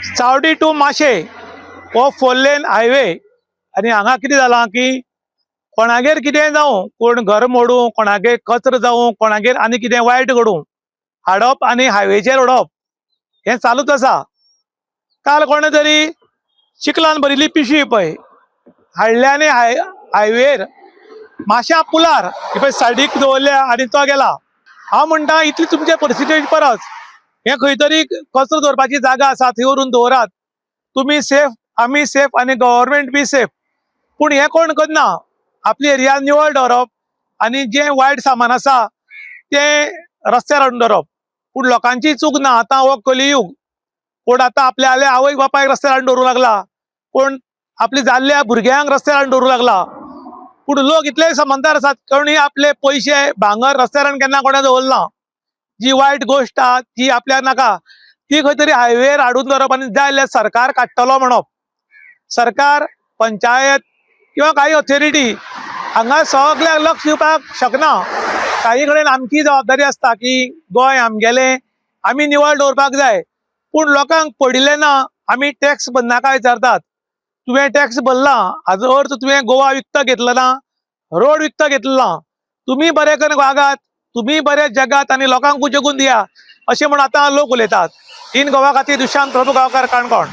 चावडी to माशे हो 4 लेन highway आणि हांगा कितें जालां की कोणागेर कितें जावं, कोण घर मोडूं, कोणागेर कचरो जावं, कोणागेर आनी कितें वायट घडूं, हाडप आनी हायवेचेर उडोवप हें चालूच आसा. काल कोणे तरी चिखलान भरिल्ली पिशवी पळय हाडल्या आनी हायवेर माश्यां पुलार पळय सायडीक दवरल्या आनी तो गेला. हांव म्हणटा इतली तुमचे परिस्थितीची परस हे खंय तरी कचरो दवरपाची जागा आसा थंय व्हरून दवरात. तुमी सेफ, आमी सेफ आनी गव्हर्नमेंट बी सेफ. पूण हे कोण करना, आपली एरिया निवळ दवरप आनी जे वायट सामान आसा ते रस्त्यार हाडून दवरप. पूण लोकांची चूक ना, आतां हो कलियूग. कोण आतां आपल्या आवय बापायक रस्त्यार हाडून दवरूंक लागला, कोण आपली जाल्ल्या भुरग्यांक रस्त्यार हाडून दवरूंक लागला. पूण लोक इतले समजदार आसात, कोणी आपले पयशे भांगर रस्त्यार केन्ना कोणें दवरना. जी वायट गोष्ट आहा ती आपल्याक नाका, ती खंय तरी हायवेर हाडून दवरप आनी जाय जाल्यार सरकार काडटलो म्हणप. सरकार, पंचायत किंवा काही ऑथॉरिटी हांगा सगळ्याक लक्ष दिवपाक शकना. काही कडेन आमची जबाबदारी आसता की गोंय आमगेलें, आमी निवळ दवरपाक जाय. पूण लोकांक पडिल्लें ना, आमी टॅक्स भरनाका विचारतात. तुवें टॅक्स भरला हाजो अर्थ तुवें गोवा विकतो घेतलो ना, रोड विकतो घेतलो ना. तुमी बरें करून वागात, तुमी बरे जगात आनी लोकांक उजगून दिया अशें म्हूण आतां लोक उलयतात. इन गोवा खातीर दुशांत प्रभू गांवकार काणकोण.